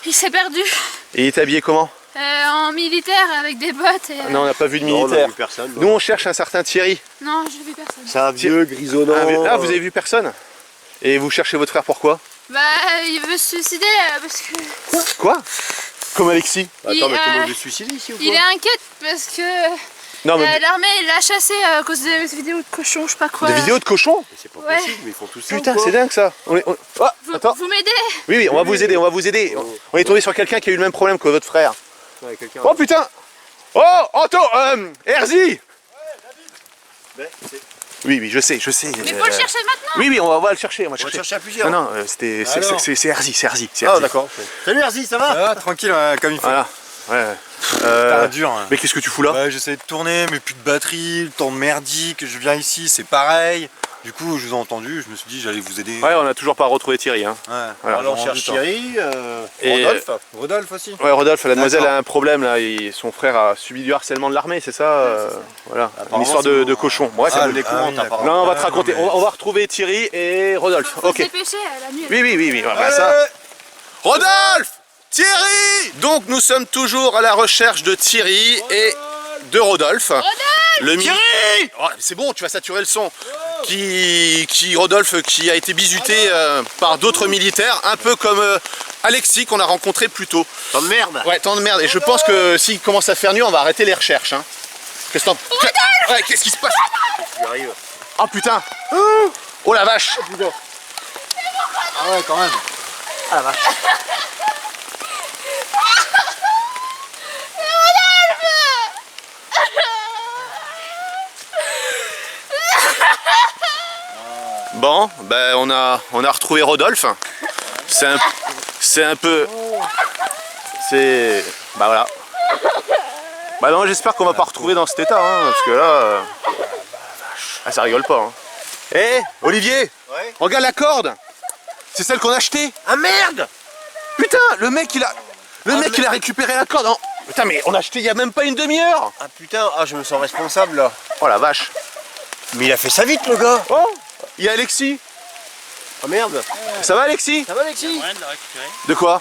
il s'est perdu. Et il est habillé comment? En militaire avec des bottes et... Non, on n'a pas vu de Non, on militaire. a vu personne. Nous, on cherche un certain Thierry. Non, j'ai vu personne. C'est un vieux grisonnant. Ah, vous avez vu personne? Et vous cherchez votre frère pourquoi? Bah il veut se suicider parce que... Quoi? Comme Alexis? Attends, Il, mais tout le monde euh, veut se suicider ici ou quoi? Il est inquiet parce que Non, mais l'armée l'a chassé à cause des vidéos de cochons, je sais pas quoi. des vidéos de cochons? Mais c'est pas Ouais. possible, mais ils font tout ça. Putain, ou quoi? c'est dingue ça. Ah, attends. Vous m'aidez? Oui, on va vous aider, on va vous aider. On est tombé sur quelqu'un qui a eu le même problème que votre frère. Ouais, quelqu'un. Oh putain! Oh, Anto, Herzi! Oui, je sais. Mais faut le chercher maintenant. Oui, on va le chercher. On va On va le chercher à plusieurs. Non, c'est Herzi, c'est Herzi. Ah, d'accord. Salut Herzi, ça va? Ah, tranquille, comme il faut. Voilà. Ouais. Putain, dur. Hein. Mais qu'est-ce que tu fous là? Ouais, j'essaie de tourner, mais plus de batterie, le temps de merdique, je viens ici, c'est pareil. Du coup, je vous ai entendu, je me suis dit j'allais vous aider. Ouais, on n'a toujours pas retrouvé Thierry. Hein. Ouais. Voilà. Alors on cherche Thierry, Et Rodolphe aussi. Ouais, Rodolphe, la demoiselle a un problème là. Son frère a subi du harcèlement de l'armée, c'est ça voilà, une histoire de cochon. Bon, ouais, ça le découverte apparemment. non, on va te raconter. On va retrouver Thierry et Rodolphe. Faut Ok. se dépêcher, la nuit. Oui. Voilà, ça. Rodolphe, Thierry. Donc nous sommes toujours à la recherche de Thierry et de Rodolphe. Le Thierry. Oh, c'est bon, tu vas saturer le son. Rodolphe qui a été bizuté par d'autres militaires, un peu comme Alexis qu'on a rencontré plus tôt. Tant de merde. Ouais, tant de merde. Et je pense que s'il commence à faire nuit, on va arrêter les recherches. Hein. Qu'est-ce que ouais, qu'est-ce qui se passe? Oh putain. Oh la vache. Ah ouais, quand même. Ah la vache. Bon, ben on a retrouvé Rodolphe. C'est un peu... C'est... Bah voilà. Bah non, j'espère qu'on va pas retrouver dans cet état, hein, parce que là... Ah, ça rigole pas. Hein. Hé, Olivier, ouais. Regarde la corde. C'est celle qu'on a achetée. Ah merde. Putain, le mec il a récupéré la corde. Putain, mais on a acheté il y a même pas une demi-heure. Ah putain, je me sens responsable là. Oh la vache. Mais il a fait ça vite le gars. Oh, il y a Alexis. Oh merde. Ça va Alexis? Ça va Alexis? de la récupérer. De quoi?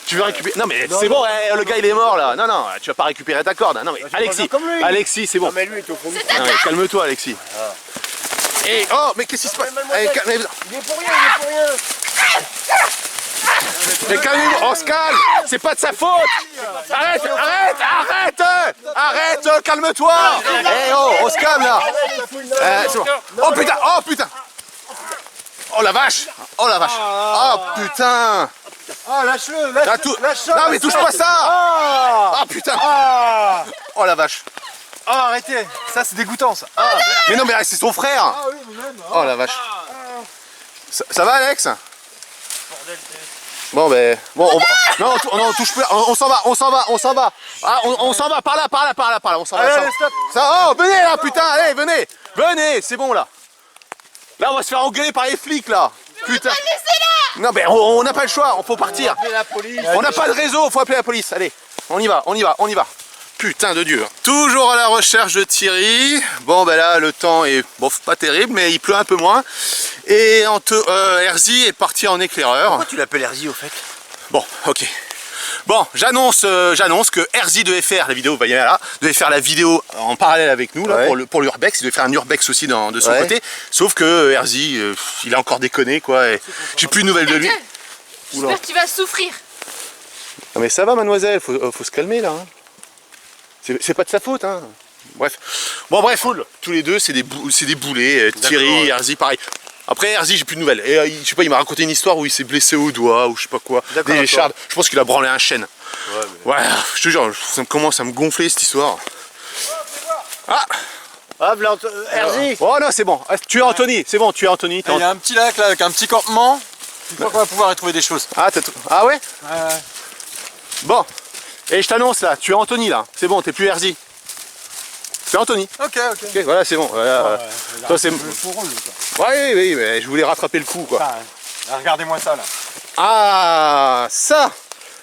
Tu veux récupérer? Non mais c'est bon, le gars il est mort là. Non, tu vas pas récupérer ta corde. Non mais Alexis, Alexis c'est bon. Non mais lui il est au fond du Non, mais calme-toi Alexis. Et oh mais qu'est-ce qui se passe? Allez, Il est pour rien, Mais calmez-vous, on se calme. C'est pas de sa faute. Arrête, calme-toi. Eh oh, on se calme là. C'est bon. Oh putain. Oh la vache. Oh putain. Ah lâche-le, lâche-le. Non mais touche pas ça. Ah putain. Oh la vache. Ah arrêtez, ça c'est dégoûtant ça. Mais non mais c'est son frère. Oh la vache. Ça va Alex? Bon ben, on va... non, on touche plus, on s'en va. Ah, on s'en va par là, on s'en va. Allez, stop. Ça, oh, venez là, putain, allez, venez, c'est bon là. Là, on va se faire engueuler par les flics là. Putain. Non mais on n'a pas le choix, il faut partir. On n'a pas de réseau, faut appeler la police. Allez, on y va. Putain de Dieu. Toujours à la recherche de Thierry. Bon ben là le temps est pas terrible mais il pleut un peu moins. Et Herzi est parti en éclaireur. Pourquoi tu l'appelles Herzi au fait? Bon, ok. Bon, j'annonce que Herzi devait faire la vidéo, devait faire la vidéo en parallèle avec nous là, pour l'Urbex. Il devait faire un Urbex aussi de son côté. Sauf que Herzi, il a encore déconné quoi. J'ai plus de nouvelles de lui. J'espère que tu vas souffrir. Non mais ça va mademoiselle, faut se calmer là. Hein. C'est pas de sa faute, hein. Bref. Bon, bref, tous les deux, c'est des boulets. Thierry, Herzi, pareil. Après, Herzi, j'ai plus de nouvelles. Et je sais pas, il m'a raconté une histoire où il s'est blessé au doigt, ou je sais pas quoi. Des échardes. Je pense qu'il a branlé un chêne. Ouais, je te jure, ça commence à me gonfler cette histoire. Ah! Herzi. Oh non, c'est bon. Tu es Anthony, c'est bon, tu es Anthony. Il y a un petit lac là avec un petit campement. Je crois qu'on va pouvoir y trouver des choses. Ah ouais? Bon. Et je t'annonce là, tu es Anthony là, c'est bon, t'es plus Herzi. C'est Anthony. Ok, voilà, c'est bon. Voilà. Toi, c'est... Oui, mais je voulais rattraper le coup quoi. Regardez-moi ça là. Ah, ça.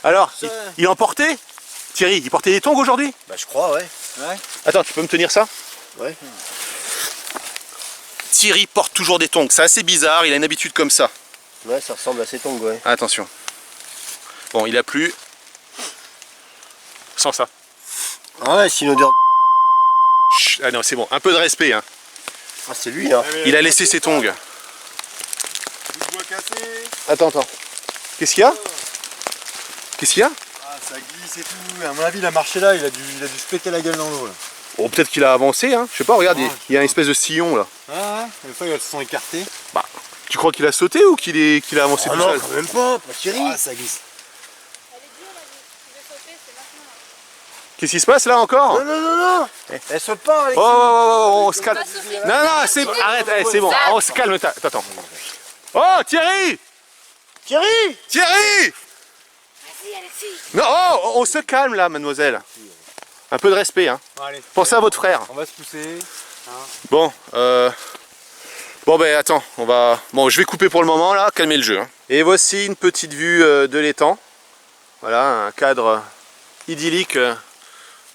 Alors, il en portait? Thierry, il portait des tongs aujourd'hui? Bah je crois, ouais. Attends, tu peux me tenir ça? Ouais. Thierry porte toujours des tongs, c'est assez bizarre, il a une habitude comme ça. Ouais, ça ressemble à ses tongs, ouais. Attention. Bon, il a plu. Sans ça. Ouais, c'est une odeur. Chut, ah non, c'est bon, un peu de respect. Hein. Ah, c'est lui, hein. Il a laissé ses tongs. Attends. Qu'est-ce qu'il y a? Ah, ça glisse et tout. À mon avis, il a marché là, il a dû se péter la gueule dans l'eau là. Oh, peut-être qu'il a avancé, hein. Je sais pas, regarde, il y a une espèce de sillon là. Ah, des fois, ils se sont écartés. Bah, tu crois qu'il a sauté ou qu'il a avancé tout seul? Non, quand même pas Thierry. Ah, ça glisse. Qu'est-ce qui se passe là encore? Non. Elle saute pas, Alexis. Oh, on se calme. Non, c'est... Arrête, c'est bon, on se calme. Attends. Oh, Thierry! Vas-y, Alexis. Non, on se calme là, mademoiselle. Un peu de respect, hein. Allez, Pensez à votre frère. on va se pousser. Bon, Bon ben attends, Bon, je vais couper pour le moment là, calmer le jeu. Hein. Et voici une petite vue de l'étang. Voilà, un cadre idyllique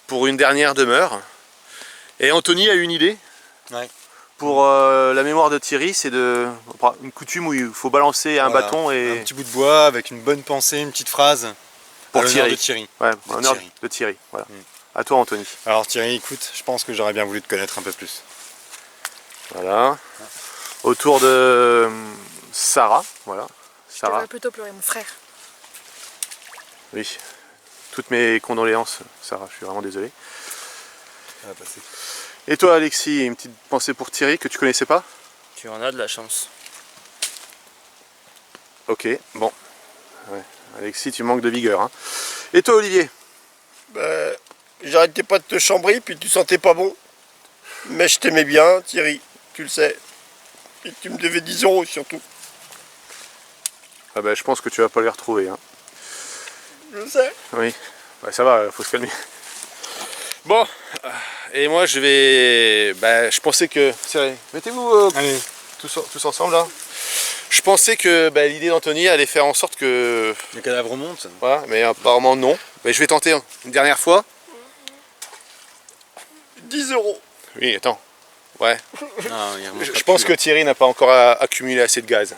pour une dernière demeure. Et Anthony a une idée. Ouais. Pour la mémoire de Thierry, c'est une coutume où il faut balancer un bâton et... Un petit bout de bois avec une bonne pensée, une petite phrase. Pour Thierry. De Thierry. Ouais, en l'honneur de Thierry. Voilà. À toi Anthony. Alors Thierry, écoute, je pense que j'aurais bien voulu te connaître un peu plus. Voilà. Autour de Sarah, voilà. Je devrais plutôt pleurer, mon frère. Oui. Toutes mes condoléances, Sarah, je suis vraiment désolé. Ça va passer. Et toi Alexis, une petite pensée pour Thierry que tu connaissais pas? Tu en as de la chance. Ok, bon. Ouais. Alexis, tu manques de vigueur. Hein. Et toi Olivier? J'arrêtais pas de te chambrer, puis tu sentais pas bon. Mais je t'aimais bien, Thierry, tu le sais. Et tu me devais 10 € surtout. Ah ben, je pense que tu vas pas les retrouver. Hein. Je sais. Oui, bah, ça va, faut se calmer. Bon, et moi je vais... je pensais que... Mettez-vous tous ensemble là. Je pensais que l'idée d'Anthony allait faire en sorte que... Le cadavre remonte. Voilà, mais apparemment non. Mais je vais tenter une dernière fois. 10 €. Oui, attends. Ouais. Non, je pense que Thierry n'a pas encore accumulé assez de gaz.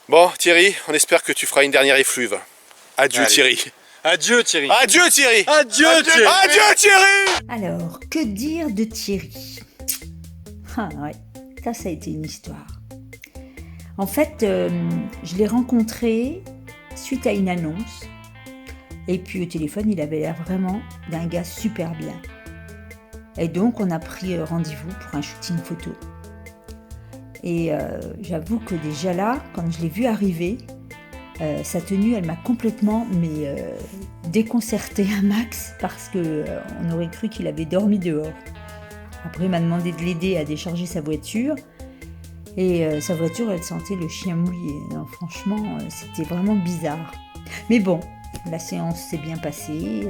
Bon Thierry, on espère que tu feras une dernière effluve. Adieu Thierry. Adieu Thierry. Adieu Thierry. Adieu Thierry. Adieu Thierry. Alors, que dire de Thierry? Ah ouais, ça a été une histoire. En fait, je l'ai rencontré suite à une annonce. Et puis au téléphone, il avait l'air vraiment d'un gars super bien. Et donc, on a pris rendez-vous pour un shooting photo. Et j'avoue que déjà là, quand je l'ai vu arriver, sa tenue, elle m'a complètement déconcertée un max parce qu'on aurait cru qu'il avait dormi dehors. Après, il m'a demandé de l'aider à décharger sa voiture. Et sa voiture, elle sentait le chien mouillé. Non, franchement, c'était vraiment bizarre. Mais bon, la séance s'est bien passée.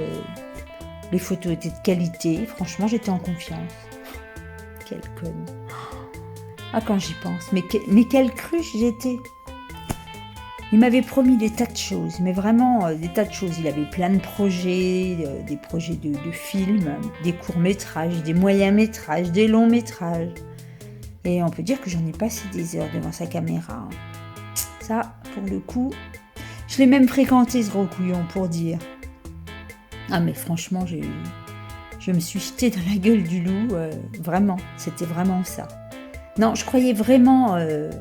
Les photos étaient de qualité. Franchement, j'étais en confiance. Quelle conne. Ah, quand j'y pense. Mais quelle cruche j'étais. Il m'avait promis des tas de choses. Mais vraiment, des tas de choses. Il avait plein de projets. Des projets de films. Des courts-métrages. Des moyens-métrages. Des longs-métrages. Et on peut dire que j'en ai passé des heures devant sa caméra. Ça, pour le coup, je l'ai même fréquenté ce gros couillon pour dire. Ah mais franchement, je me suis jetée dans la gueule du loup. Vraiment, c'était vraiment ça. Non, je croyais vraiment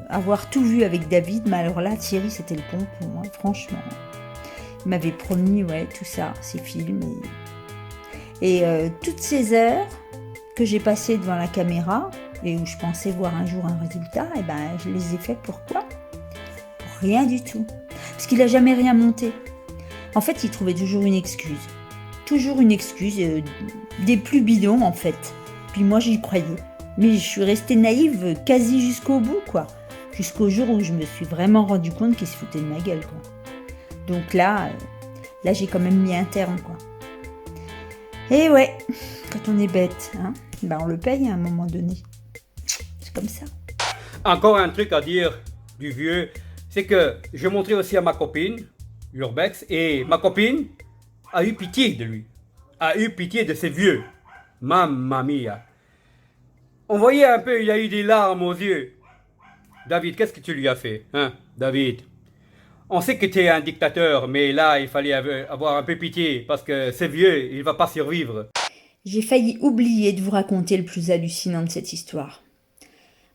avoir tout vu avec David, mais alors là, Thierry, c'était le pompon, hein, franchement. Il m'avait promis, tout ça, ces films. Et toutes ces heures que j'ai passées devant la caméra, et où je pensais voir un jour un résultat, et je les ai fait pour quoi? Pour rien du tout. Parce qu'il n'a jamais rien monté. En fait, il trouvait toujours une excuse. Toujours une excuse, des plus bidons en fait. Puis moi, j'y croyais. Mais je suis restée naïve quasi jusqu'au bout, quoi. Jusqu'au jour où je me suis vraiment rendu compte qu'il se foutait de ma gueule, quoi. Donc là, j'ai quand même mis un terme, quoi. Et ouais, quand on est bête, hein, on le paye à un moment donné. C'est comme ça. Encore un truc à dire du vieux, c'est que je montrais aussi à ma copine, l'Urbex, et ma copine a eu pitié de lui, a eu pitié de ces vieux. Mamma mia. On voyait un peu, il a eu des larmes aux yeux. David, qu'est-ce que tu lui as fait, hein, David? On sait que tu es un dictateur, mais là, il fallait avoir un peu pitié, parce que c'est vieux, il ne va pas survivre. J'ai failli oublier de vous raconter le plus hallucinant de cette histoire.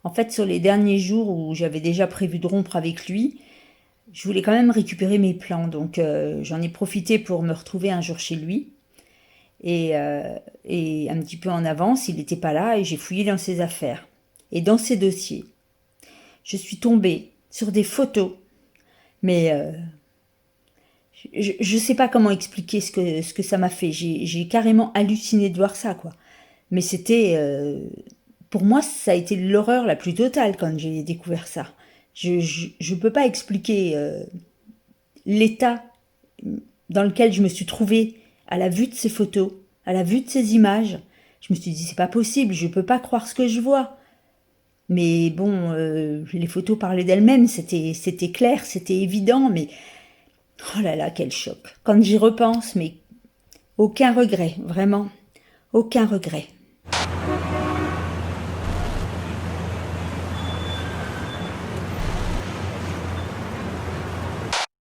En fait, sur les derniers jours où j'avais déjà prévu de rompre avec lui, je voulais quand même récupérer mes plans, donc j'en ai profité pour me retrouver un jour chez lui. Et un petit peu en avance, il n'était pas là et j'ai fouillé dans ses affaires et dans ses dossiers. Je suis tombée sur des photos, mais je ne sais pas comment expliquer ce que ça m'a fait. J'ai carrément halluciné de voir ça, quoi. Mais c'était... pour moi, ça a été l'horreur la plus totale quand j'ai découvert ça. Je peux pas expliquer l'état dans lequel je me suis trouvée à la vue de ces photos, à la vue de ces images. Je me suis dit, c'est pas possible, je peux pas croire ce que je vois. Mais bon, les photos parlaient d'elles-mêmes, c'était clair, c'était évident, mais oh là là, quel choc. Quand j'y repense, mais aucun regret, vraiment, aucun regret.